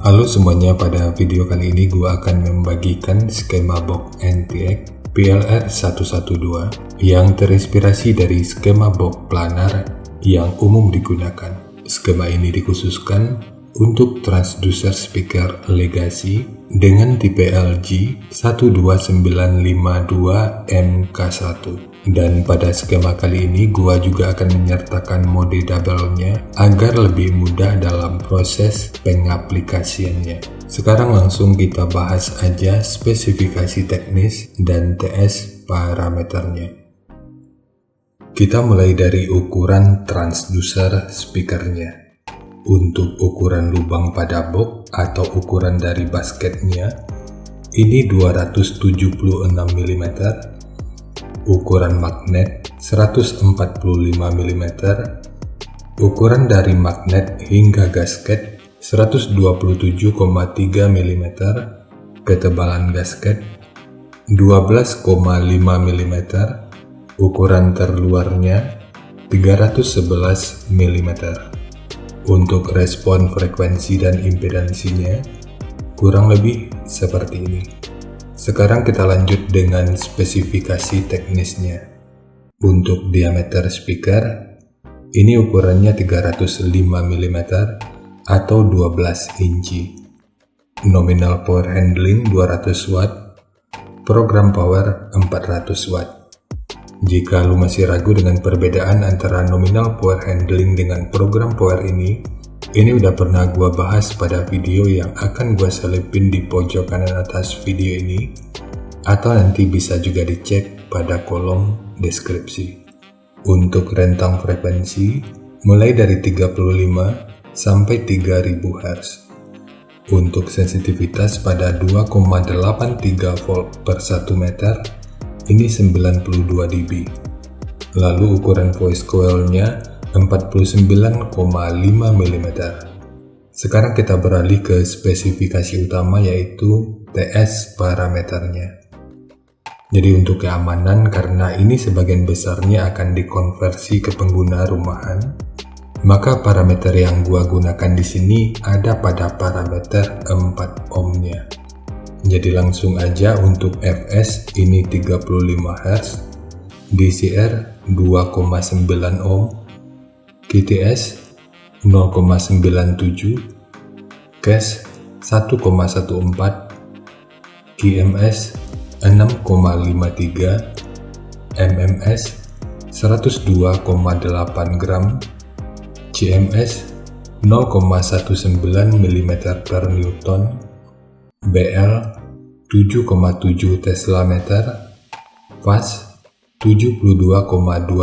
Halo semuanya, pada video kali ini gua akan membagikan skema box NTX PLR112 yang terinspirasi dari skema box planar yang umum digunakan. Skema ini dikhususkan untuk transducer speaker legacy dengan tipe LG 12952MK1. Dan pada skema kali ini gua juga akan menyertakan mode double-nya agar lebih mudah dalam proses pengaplikasiannya. Sekarang langsung kita bahas aja spesifikasi teknis dan TS parameternya. Kita mulai dari ukuran transducer speakernya. Untuk ukuran lubang pada box atau ukuran dari basketnya, ini 276 mm, ukuran magnet 145 mm, ukuran dari magnet hingga gasket 127,3 mm, ketebalan gasket 12,5 mm, ukuran terluarnya 311 mm. Untuk respon frekuensi dan impedansinya kurang lebih seperti ini. Sekarang kita lanjut dengan spesifikasi teknisnya. Untuk diameter speaker, ini ukurannya 305 mm atau 12 inci. Nominal power handling 200 watt, program power 400 watt. Jika lu masih ragu dengan perbedaan antara nominal power handling dengan program power ini udah pernah gua bahas pada video yang akan gua selipin di pojok kanan atas video ini, atau nanti bisa juga dicek pada kolom deskripsi. Untuk rentang frekuensi mulai dari 35 sampai 3000 Hz. Untuk sensitivitas pada 2,83 volt per 1 meter, ini 92 dB. Lalu ukuran voice coil-nya 49,5 mm. Sekarang kita beralih ke spesifikasi utama, yaitu TS parameternya. Jadi untuk keamanan, karena ini sebagian besarnya akan dikonversi ke pengguna rumahan, maka parameter yang gua gunakan di sini ada pada parameter 4 ohmnya. Jadi langsung aja untuk Fs ini 35 Hz, DCR 2,9 ohm, KTS 0,97, Cache 1,14, KMS 6,53, MMS 102,8 gram, CMS 0,19 mm per Newton, BL 7,7 Tesla meter, fast 72,2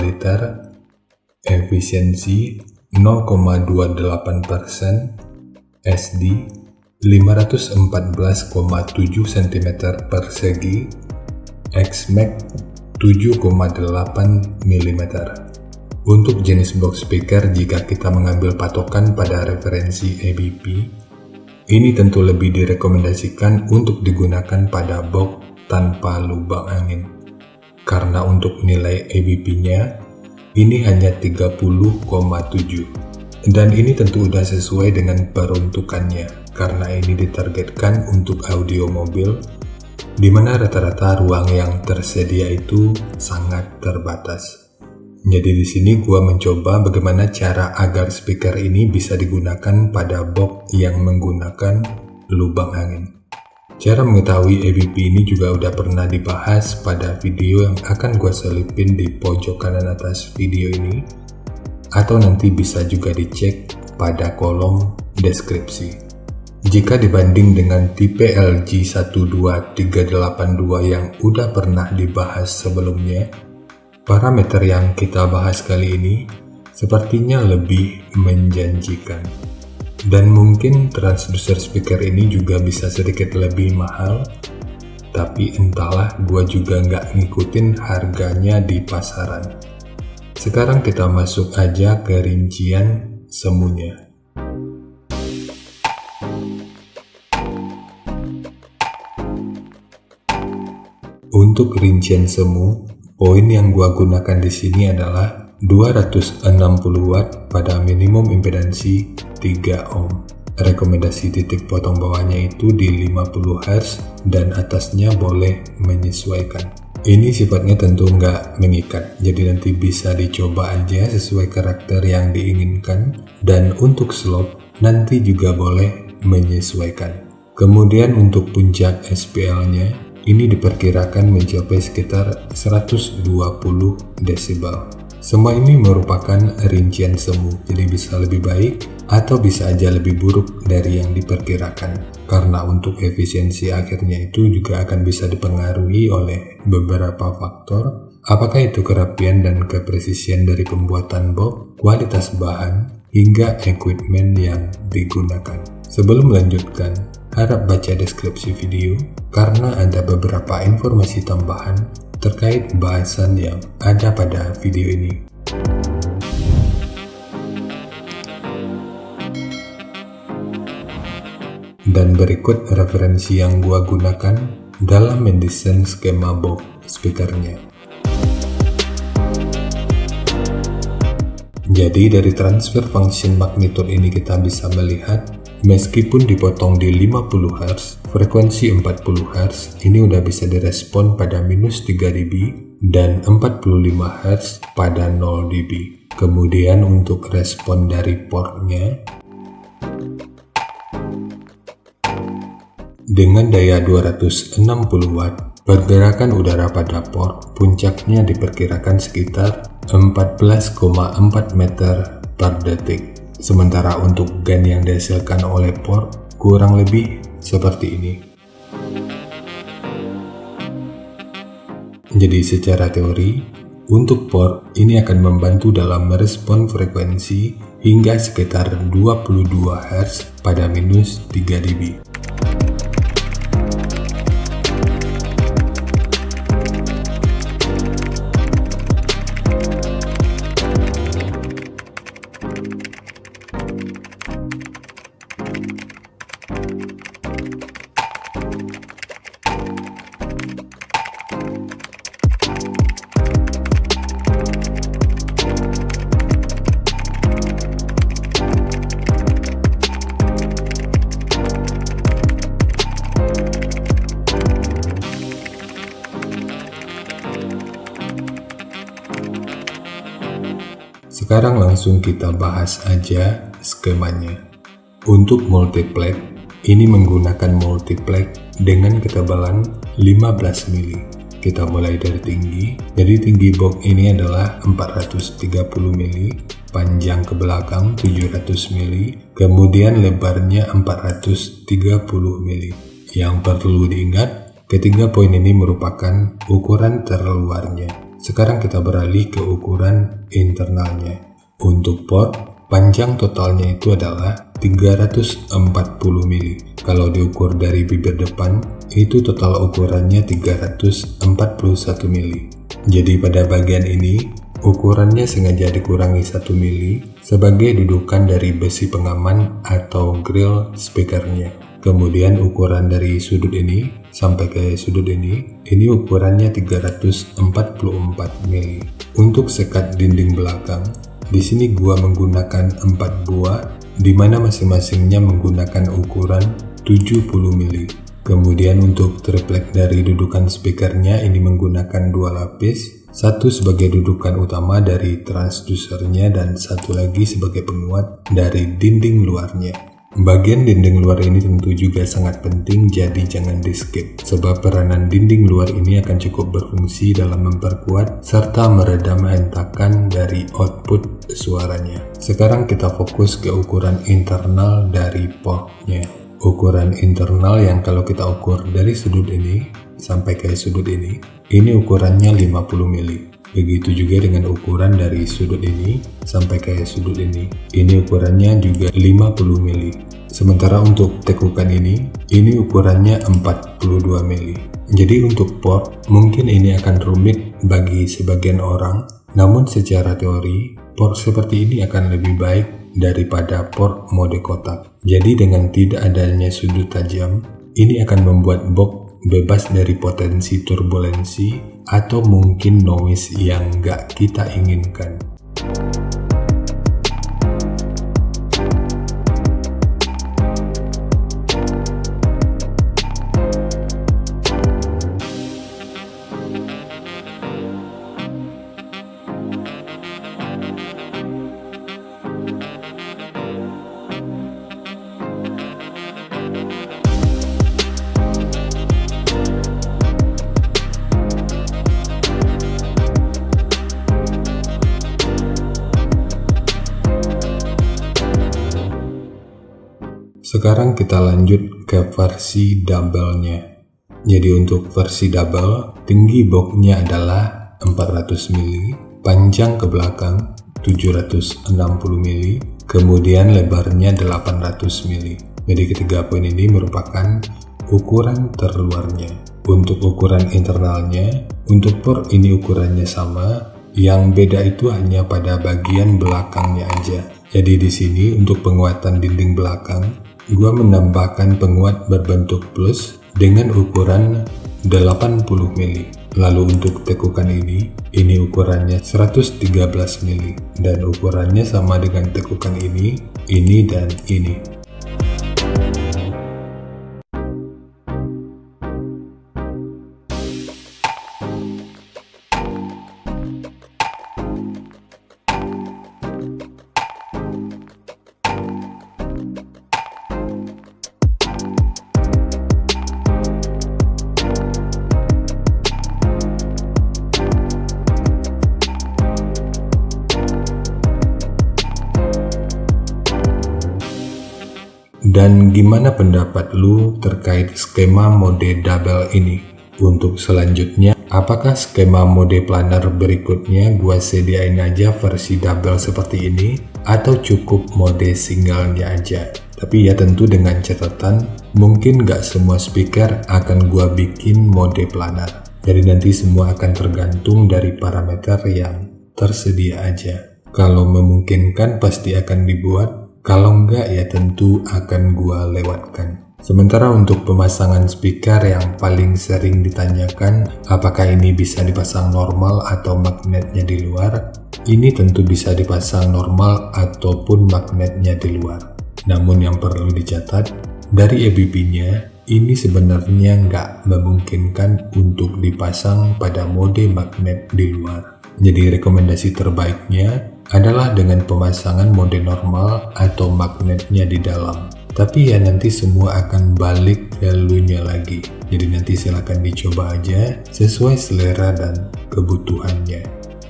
liter, efisiensi 0,28%, SD 514,7 cm persegi, Xmax 7,8 mm. Untuk jenis box speaker, jika kita mengambil patokan pada referensi ABP, ini tentu lebih direkomendasikan untuk digunakan pada box tanpa lubang angin. Karena untuk nilai ABP-nya, ini hanya 30,7. Dan ini tentu udah sesuai dengan peruntukannya, karena ini ditargetkan untuk audio mobil, di mana rata-rata ruang yang tersedia itu sangat terbatas. Jadi di sini gua mencoba bagaimana cara agar speaker ini bisa digunakan pada box yang menggunakan lubang angin. Cara mengetahui ABP ini juga udah pernah dibahas pada video yang akan gua selipin di pojok kanan atas video ini, atau nanti bisa juga dicek pada kolom deskripsi. Jika dibanding dengan tipe LG 12382 yang udah pernah dibahas sebelumnya, parameter yang kita bahas kali ini sepertinya lebih menjanjikan. Dan mungkin transducer speaker ini juga bisa sedikit lebih mahal, tapi entahlah, gua juga nggak ngikutin harganya di pasaran. Sekarang kita masuk aja ke rincian semuanya. Untuk rincian semu, poin yang gua gunakan di sini adalah 260 watt pada minimum impedansi 3 ohm. Rekomendasi titik potong bawahnya itu di 50 Hz dan atasnya boleh menyesuaikan. Ini sifatnya tentu nggak mengikat, jadi nanti bisa dicoba aja sesuai karakter yang diinginkan. Dan untuk slope nanti juga boleh menyesuaikan. Kemudian untuk puncak SPL-nya, ini diperkirakan mencapai sekitar 120 desibel. Semua ini merupakan rincian semu, jadi bisa lebih baik atau bisa aja lebih buruk dari yang diperkirakan. Karena untuk efisiensi akhirnya itu juga akan bisa dipengaruhi oleh beberapa faktor, apakah itu kerapian dan kepresisian dari pembuatan box, kualitas bahan, hingga equipment yang digunakan. Sebelum melanjutkan, harap baca deskripsi video karena ada beberapa informasi tambahan terkait bahasan yang ada pada video ini. Dan berikut referensi yang gua gunakan dalam mendesain skema box speakernya. Jadi dari transfer function magnitude ini kita bisa melihat meskipun dipotong di 50 Hz, frekuensi 40 Hz ini udah bisa direspon pada minus 3 dB dan 45 Hz pada 0 dB. Kemudian untuk respon dari portnya dengan daya 260 Watt, pergerakan udara pada port puncaknya diperkirakan sekitar 14,4 meter per detik. Sementara untuk gain yang dihasilkan oleh port kurang lebih seperti ini. Jadi secara teori, untuk port ini akan membantu dalam merespon frekuensi hingga sekitar 22 Hz pada minus 3 dB. Sekarang langsung kita bahas aja skemanya. Untuk multiplex, ini menggunakan multiplex dengan ketebalan 15 mili. Kita mulai dari tinggi. Jadi tinggi box ini adalah 430 mili, panjang ke belakang 700 mili, kemudian lebarnya 430 mili. Yang perlu diingat, ketiga poin ini merupakan ukuran terluarnya. Sekarang kita beralih ke ukuran internalnya. Untuk port, panjang totalnya itu adalah 340 mili. Kalau diukur dari bibir depan, itu total ukurannya 341 mili. Jadi pada bagian ini, ukurannya sengaja dikurangi 1 mili sebagai dudukan dari besi pengaman atau grill speakernya. Kemudian ukuran dari sudut ini sampai ke sudut ini ukurannya 344 mili. Untuk sekat dinding belakang, di sini gua menggunakan 4 buah, di mana masing-masingnya menggunakan ukuran 70 mili. Kemudian untuk triplek dari dudukan speakernya ini menggunakan 2 lapis, satu sebagai dudukan utama dari transdusernya dan satu lagi sebagai penguat dari dinding luarnya. Bagian dinding luar ini tentu juga sangat penting, jadi jangan di skip, sebab peranan dinding luar ini akan cukup berfungsi dalam memperkuat serta meredam hentakan dari output suaranya. Sekarang kita fokus ke ukuran internal dari portnya. Ukuran internal yang kalau kita ukur dari sudut ini sampai ke sudut ini ukurannya 50 mili. Begitu juga dengan ukuran dari sudut ini sampai ke sudut ini ukurannya juga 50 mili. Sementara untuk tekukan ini ukurannya 42 mili. Jadi untuk port, mungkin ini akan rumit bagi sebagian orang, namun secara teori, port seperti ini akan lebih baik daripada port mode kotak. Jadi dengan tidak adanya sudut tajam, ini akan membuat box bebas dari potensi turbulensi atau mungkin noise yang nggak kita inginkan. Sekarang kita lanjut ke versi double-nya. Jadi untuk versi double, tinggi boxnya adalah 400 mili, panjang ke belakang 760 mili, kemudian lebarnya 800 mili. Jadi ketiga poin ini merupakan ukuran terluarnya. Untuk ukuran internalnya, untuk port ini ukurannya sama, yang beda itu hanya pada bagian belakangnya aja. Jadi di sini untuk penguatan dinding belakang, gua menambahkan penguat berbentuk plus dengan ukuran 80 mili. Lalu untuk tekukan ini ukurannya 113 mili dan ukurannya sama dengan tekukan ini dan ini. Dan gimana pendapat lu terkait skema mode double ini? Untuk selanjutnya, apakah skema mode planar berikutnya gua sediain aja versi double seperti ini atau cukup mode singlenya aja? Tapi ya tentu dengan catatan, mungkin gak semua speaker akan gua bikin mode planar. Jadi nanti semua akan tergantung dari parameter yang tersedia aja. Kalau memungkinkan pasti akan dibuat. Kalau enggak ya tentu akan gua lewatkan. Sementara untuk pemasangan speaker yang paling sering ditanyakan, apakah ini bisa dipasang normal atau magnetnya di luar? Ini tentu bisa dipasang normal ataupun magnetnya di luar. Namun yang perlu dicatat, dari EBP-nya, ini sebenarnya nggak memungkinkan untuk dipasang pada mode magnet di luar. Jadi rekomendasi terbaiknya adalah dengan pemasangan mode normal atau magnetnya di dalam. Tapi ya nanti semua akan balik ke elunya lagi. Jadi nanti silahkan dicoba aja sesuai selera dan kebutuhannya.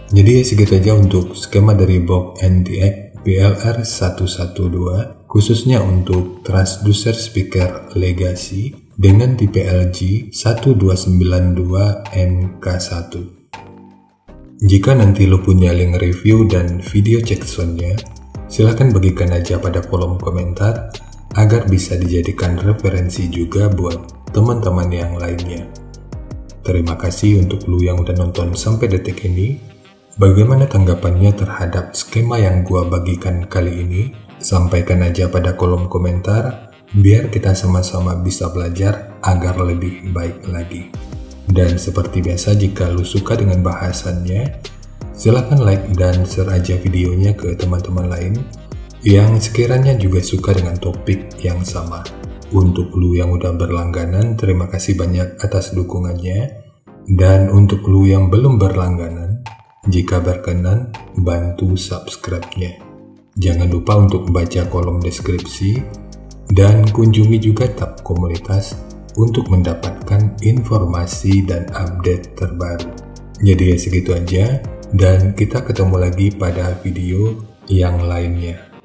Jadi ya segitu aja untuk skema dari box NTX BLR112 khususnya untuk transducer speaker Legacy dengan tipe LG 1292NK1. Jika nanti lo punya link review dan video cek soundnya, silahkan bagikan aja pada kolom komentar agar bisa dijadikan referensi juga buat teman-teman yang lainnya. Terima kasih untuk lo yang udah nonton sampai detik ini. Bagaimana tanggapannya terhadap skema yang gua bagikan kali ini? Sampaikan aja pada kolom komentar biar kita sama-sama bisa belajar agar lebih baik lagi. Dan seperti biasa, jika lu suka dengan bahasannya, silahkan like dan share aja videonya ke teman-teman lain yang sekiranya juga suka dengan topik yang sama. Untuk lu yang udah berlangganan, terima kasih banyak atas dukungannya. Dan untuk lu yang belum berlangganan, jika berkenan, bantu subscribe-nya. Jangan lupa untuk baca kolom deskripsi dan kunjungi juga tab komunitas untuk mendapatkan informasi dan update terbaru. Jadi ya segitu aja, dan kita ketemu lagi pada video yang lainnya.